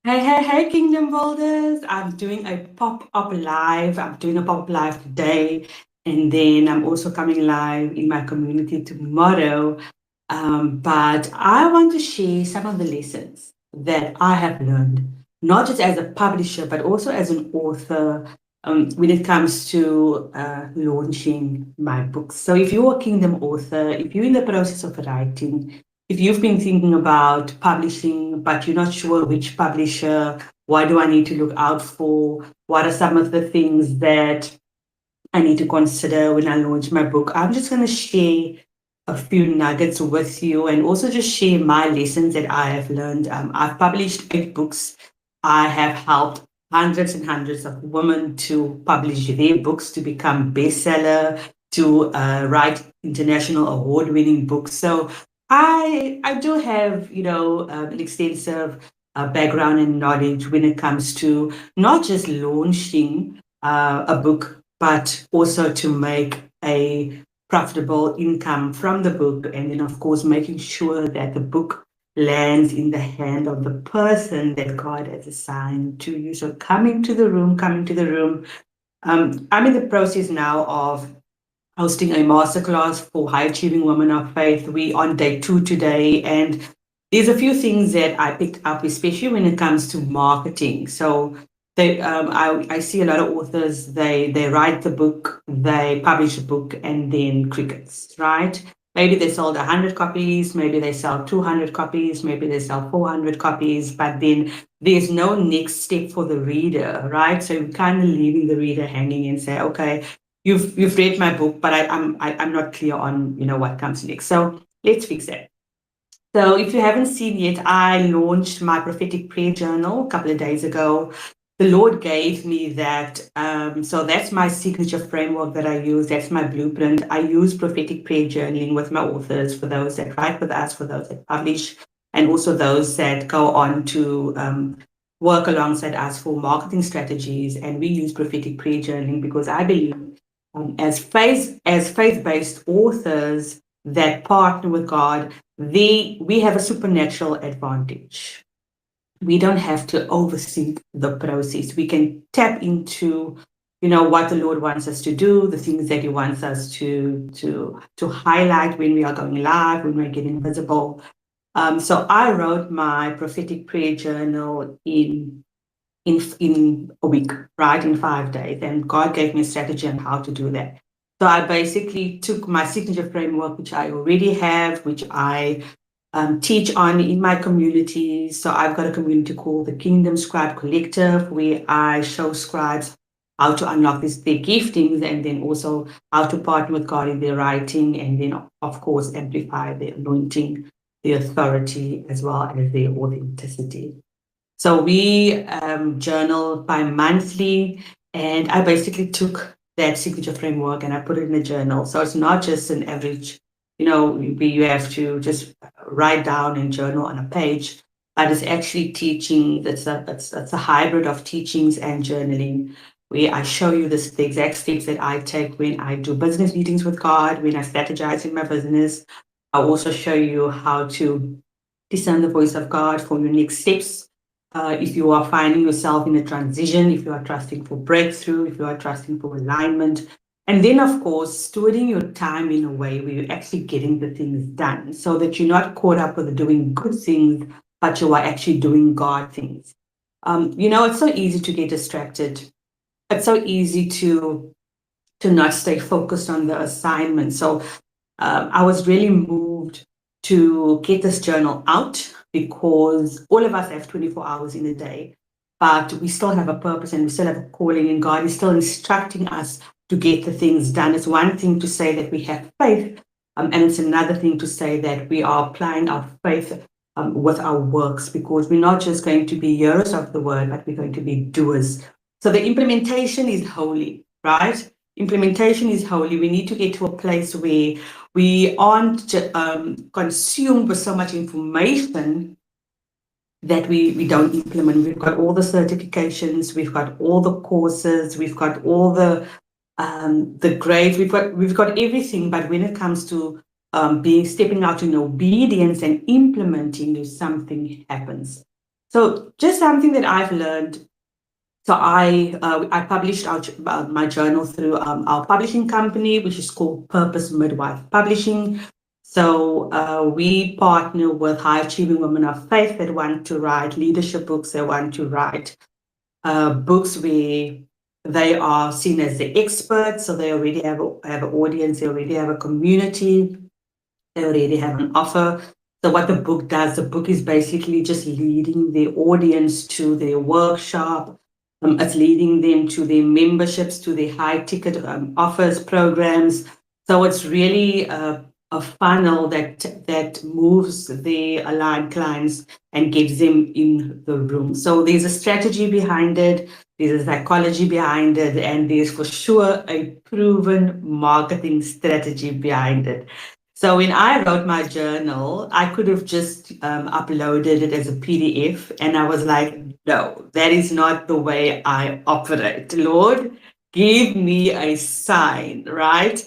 Hey, Kingdom Builders. I'm doing a pop-up live. I'm doing a pop-up live today. And then I'm also coming live in my community tomorrow. But I want to share some of the lessons that I have learned, not just as a publisher, but also as an author, when it comes to launching my books. So if you're a Kingdom author, if you're in the process of writing, if you've been thinking about publishing, but you're not sure which publisher, what do I need to look out for? What are some of the things that I need to consider when I launch my book? I'm just going to share a few nuggets with you and also just share my lessons that I have learned. I've published 8 books. I have helped hundreds and hundreds of women to publish their books, to become bestseller, to write international award-winning books. So I do have, an extensive background and knowledge when it comes to not just launching a book, but also to make a profitable income from the book. And then, of course, making sure that the book lands in the hand of the person that God has assigned to you. So coming to the room. I'm in the process now of hosting a masterclass for high achieving women of faith. We on day 2 today, and there's a few things that I picked up, especially when it comes to marketing. So I see a lot of authors, they write the book, they publish a book, and then crickets, right? Maybe they sold 100 copies, maybe they sell 200 copies, maybe they sell 400 copies, but then there's no next step for the reader, right? So you're kind of leaving the reader hanging and say, okay, you've read my book, but I'm not clear on what comes next. So let's fix that. So if you haven't seen yet, I launched my prophetic prayer journal a couple of days ago. The Lord gave me that. So that's my signature framework that I use. That's my blueprint. I use prophetic prayer journaling with my authors, for those that write with us, for those that publish, and also those that go on to work alongside us for marketing strategies. And we use prophetic prayer journaling because I believe as faith-based authors that partner with God, we have a supernatural advantage. We don't have to overthink the process. We can tap into, what the Lord wants us to do, the things that He wants us to highlight when we are going live, when we're getting visible. So I wrote my prophetic prayer journal in a week, right? In 5 days. And God gave me a strategy on how to do that. So I basically took my signature framework, which I already have, which I teach on in my community. So I've got a community called the Kingdom Scribe Collective, where I show scribes how to unlock their giftings, and then also how to partner with God in their writing, and then, of course, amplify their anointing, their authority, as well as their authenticity. So we journal bi-monthly, and I basically took that signature framework and I put it in a journal. So it's not just an average, where you have to just write down and journal on a page, but it's actually teaching. It's a hybrid of teachings and journaling, where I show you the exact steps that I take when I do business meetings with God, when I strategize in my business. I also show you how to discern the voice of God for your next steps. If you are finding yourself in a transition, if you are trusting for breakthrough, if you are trusting for alignment, and then, of course, stewarding your time in a way where you're actually getting the things done so that you're not caught up with doing good things, but you are actually doing God things. It's so easy to get distracted. It's so easy to not stay focused on the assignment. So I was really moved to get this journal out because all of us have 24 hours in a day, but we still have a purpose and we still have a calling, and God is still instructing us to get the things done. It's one thing to say that we have faith, and it's another thing to say that we are applying our faith with our works, because we're not just going to be hearers of the word, but we're going to be doers. So the implementation is holy, right? Implementation is holy. We need to get to a place where we aren't consumed with so much information that we don't implement. We've got all the certifications, we've got all the courses, we've got all the grades, we've got everything. But when it comes to stepping out in obedience and implementing, if something happens. So just something that I've learned. So I published my journal through our publishing company, which is called Purpose Midwife Publishing. So we partner with high achieving women of faith that want to write leadership books. They want to write books where they are seen as the experts. So they already have an audience. They already have a community. They already have an offer. So what the book does, the book is basically just leading the audience to their workshop. It's leading them to their memberships, to their high ticket offers, programs. So it's really a funnel that moves the aligned clients and gets them in the room. So there's a strategy behind it, there's a psychology behind it, and there's for sure a proven marketing strategy behind it. So when I wrote my journal, I could have just uploaded it as a PDF, and I was like, no, that is not the way I operate. Lord, give me a sign, right?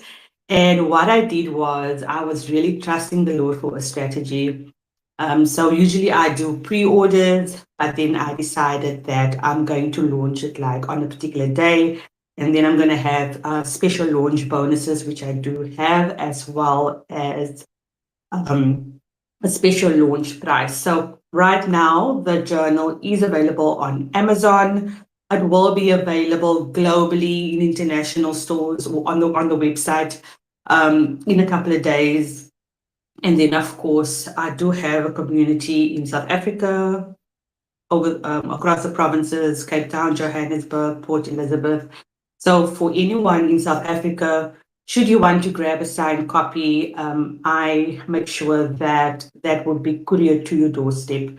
And what I did was I was really trusting the Lord for a strategy. So usually I do pre-orders, but then I decided that I'm going to launch it like on a particular day. And then I'm going to have special launch bonuses, which I do have, as well as a special launch price. So right now, the journal is available on Amazon. It will be available globally in international stores or on the website in a couple of days. And then, of course, I do have a community in South Africa, over across the provinces, Cape Town, Johannesburg, Port Elizabeth. So for anyone in South Africa, should you want to grab a signed copy, I make sure that that will be couriered to your doorstep.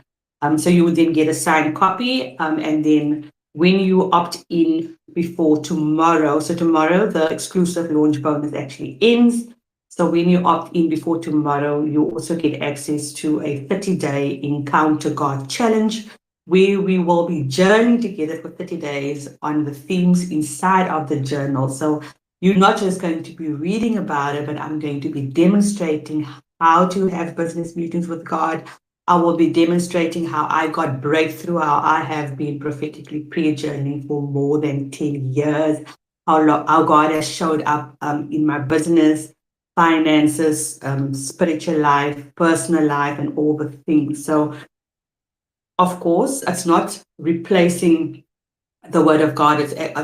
So you would then get a signed copy, and then when you opt in before tomorrow, so tomorrow the exclusive launch bonus actually ends. So when you opt in before tomorrow, you also get access to a 30-day Encounter God Challenge, where we will be journeying together for 30 days on the themes inside of the journal. So you're not just going to be reading about it, but I'm going to be demonstrating how to have business meetings with God. I will be demonstrating how I got breakthrough, how I have been prophetically prayer-journeying for more than 10 years, how God has showed up in my business, finances, spiritual life, personal life, and all the things. So of course, it's not replacing the word of God. It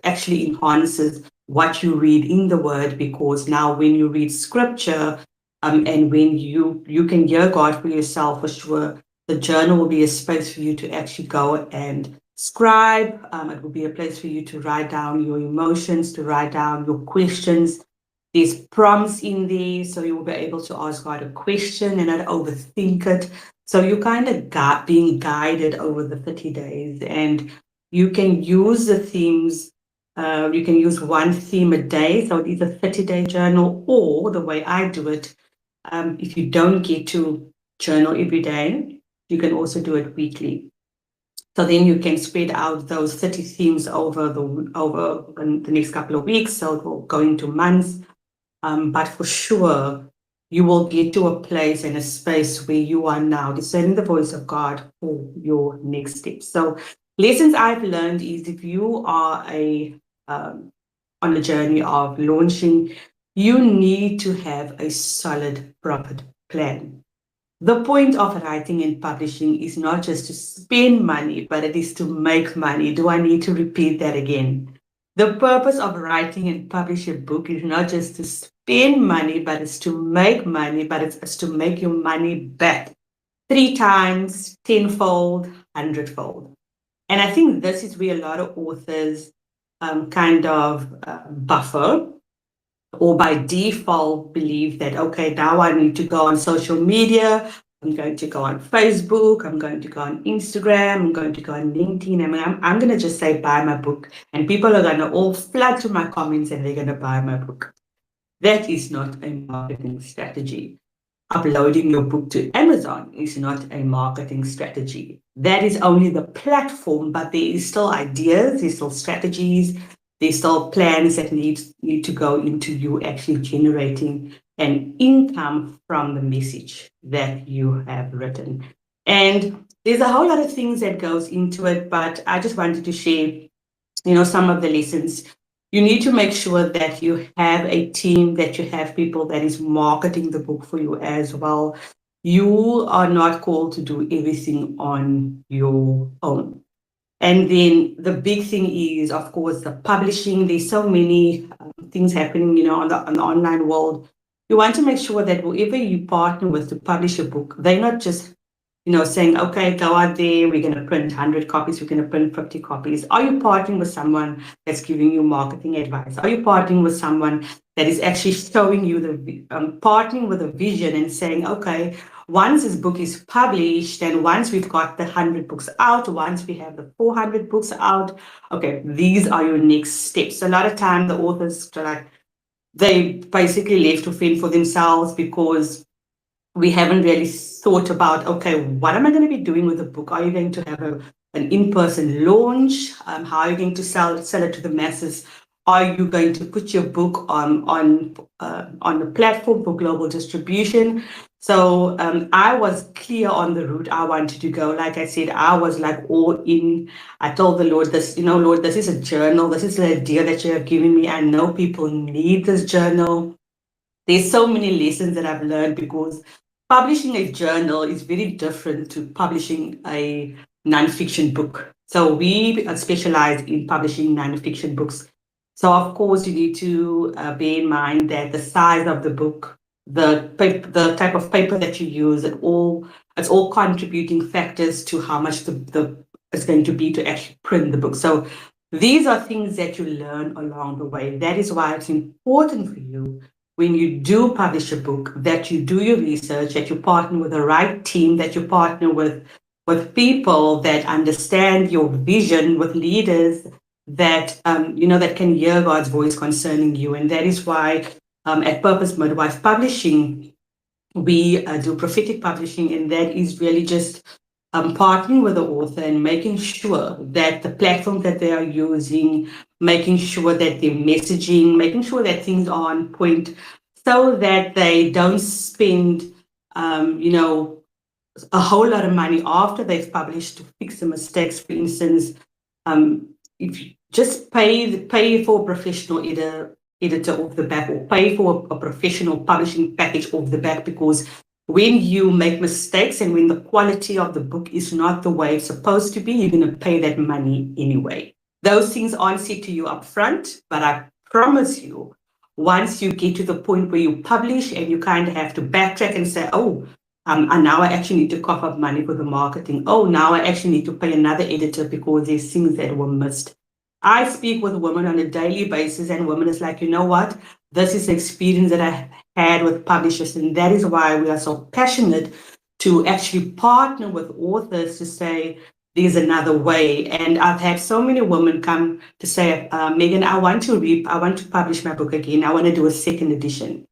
actually enhances what you read in the word, because now when you read scripture, and when you can hear God for yourself, for sure, the journal will be a space for you to actually go and scribe. It will be a place for you to write down your emotions, to write down your questions. There's prompts in there, so you will be able to ask God a question and not overthink it. So you're kind of being guided over the 30 days, and you can use the themes. You can use one theme a day, so it is a 30-day journal, or the way I do it, if you don't get to journal every day, you can also do it weekly. So then you can spread out those 30 themes over the next couple of weeks, so it will go into months. But for sure, you will get to a place and a space where you are now discerning the voice of God for your next steps. So lessons I've learned is, if you are on a journey of launching, you need to have a solid profit plan. The point of writing and publishing is not just to spend money, but it is to make money. Do I need to repeat that again? The purpose of writing and publishing a book is not just to spend money, but it's to make money, but it's to make your money back 3 times, tenfold, hundredfold. And I think this is where a lot of authors kind of buffer, or by default believe that, okay, now I need to go on social media. I'm going to go on Facebook. I'm going to go on Instagram. I'm going to go on LinkedIn. I'm going to just say, buy my book. And people are going to all flood to my comments and they're going to buy my book. That is not a marketing strategy. Uploading your book to Amazon is not a marketing strategy. That is only the platform, but there is still ideas, there's still strategies, there's still plans that need to go into you actually generating an income from the message that you have written. And there's a whole lot of things that goes into it, but I just wanted to share, some of the lessons. You need to make sure that you have a team, that you have people that is marketing the book for you as well. You are not called to do everything on your own. And then the big thing is, of course, the publishing. There's so many things happening, on the online world. You want to make sure that whoever you partner with to publish a book, they're not just saying, okay, go out there, we're going to print 100 copies, we're going to print 50 copies. Are you partnering with someone that's giving you marketing advice? Are you partnering with someone that is actually showing you partnering with a vision and saying, okay, once this book is published and once we've got the 100 books out, once we have the 400 books out, okay, these are your next steps. A lot of time the authors are like, they basically left to fend for themselves because we haven't really thought about, okay, what am I going to be doing with the book? Are you going to have an in-person launch? How are you going to sell it to the masses? Are you going to put your book on the platform for global distribution? So I was clear on the route I wanted to go. Like I said, I was like all in. I told the Lord, Lord, this is a journal. This is the idea that you have given me. I know people need this journal. There's so many lessons that I've learned because publishing a journal is very different to publishing a nonfiction book. So we specialize in publishing nonfiction books. So of course you need to bear in mind that the size of the book, the type of paper that you use, it's all contributing factors to how much the it's going to be to actually print the book. So these are things that you learn along the way. That is why it's important for you when you do publish a book, that you do your research, that you partner with the right team, that you partner with people that understand your vision, with leaders that that can hear God's voice concerning you. And that is why at Purpose Midwife Publishing, we do prophetic publishing, and that is really just partnering with the author and making sure that the platform that they are using, making sure that they're messaging, making sure that things are on point so that they don't spend, a whole lot of money after they've published to fix the mistakes. For instance, if you just pay for a professional editor off the back, or pay for a professional publishing package off the back, because when you make mistakes and when the quality of the book is not the way it's supposed to be, you're going to pay that money anyway. Those things aren't said to you up front, but I promise you, once you get to the point where you publish and you kind of have to backtrack and say, oh, and now I actually need to cough up money for the marketing. Oh, now I actually need to pay another editor because there's things that were missed. I speak with women on a daily basis, and women is like, you know what? This is the experience that I had with publishers, and that is why we are so passionate to actually partner with authors to say there's another way. And I've had so many women come to say, Megan, I want to publish my book again. I want to do a second edition.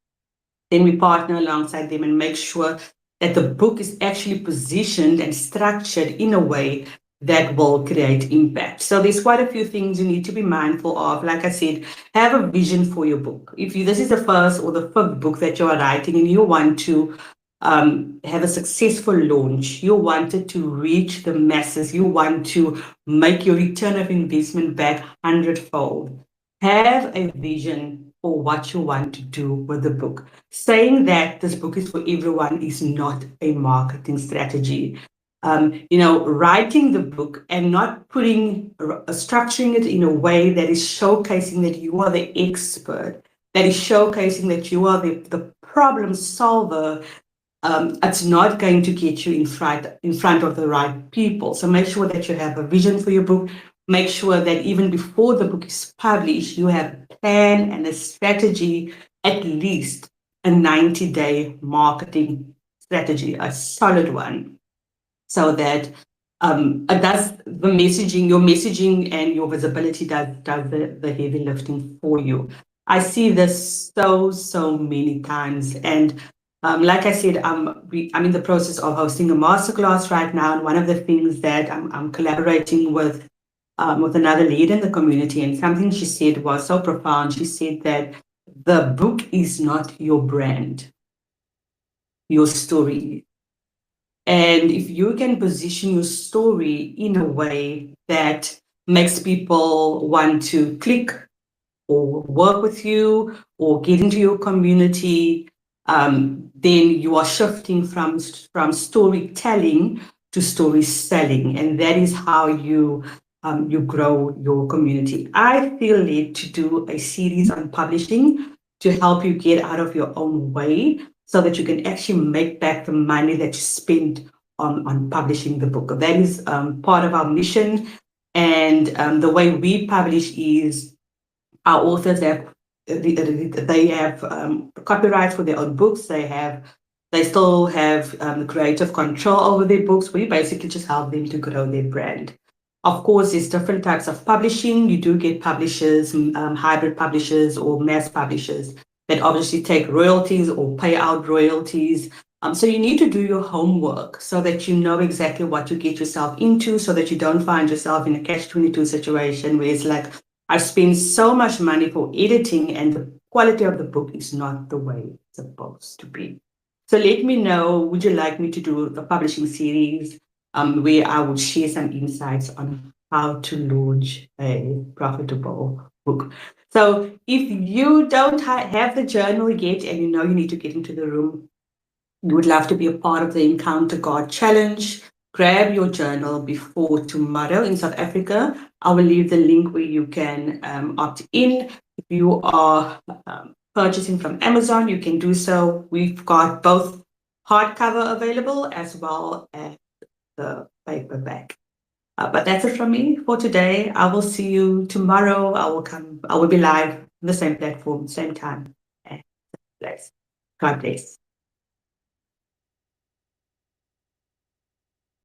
Then we partner alongside them and make sure that the book is actually positioned and structured in a way that will create impact. So there's quite a few things you need to be mindful of. Like I said, have a vision for your book. If this is the first or the fifth book that you are writing and you want to have a successful launch, you want it to reach the masses, you want to make your return of investment back 100-fold, have a vision for what you want to do with the book. Saying that this book is for everyone is not a marketing strategy. Writing the book and not structuring it in a way that is showcasing that you are the expert, that is showcasing that you are the problem solver, it's not going to get you in front of the right people. So make sure that you have a vision for your book. Make sure that even before the book is published, you have a plan and a strategy, at least a 90-day marketing strategy, a solid one, so that it does your messaging and your visibility does the heavy lifting for you. I see this so many times, and like I said, I'm in the process of hosting a masterclass right now, and one of the things that I'm collaborating with another leader in the community, and something she said was so profound. She said that the book is not your brand, your story. And if you can position your story in a way that makes people want to click or work with you or get into your community, then you are shifting from storytelling to story selling. And that is how you grow your community. I feel led to do a series on publishing to help you get out of your own way so that you can actually make back the money that you spent on publishing the book. That is part of our mission. And the way we publish is our authors have they have copyright for their own books. They still have creative control over their books. We basically just help them to grow their brand. Of course, there's different types of publishing. You do get publishers, hybrid publishers or mass publishers that obviously take royalties or pay out royalties. So you need to do your homework so that you know exactly what you get yourself into, so that you don't find yourself in a catch-22 situation where it's like, I spend so much money for editing and the quality of the book is not the way it's supposed to be. So let me know, would you like me to do a publishing series where I would share some insights on how to launch a profitable book? So if you don't have the journal yet and you know you need to get into the room, you would love to be a part of the Encounter God Challenge, grab your journal before tomorrow in South Africa. I will leave the link where you can opt in. If you are purchasing from Amazon, you can do so. We've got both hardcover available as well as the paperback. But that's it from me for today. I will see you tomorrow. I will be live on the same platform, same time and place. God bless.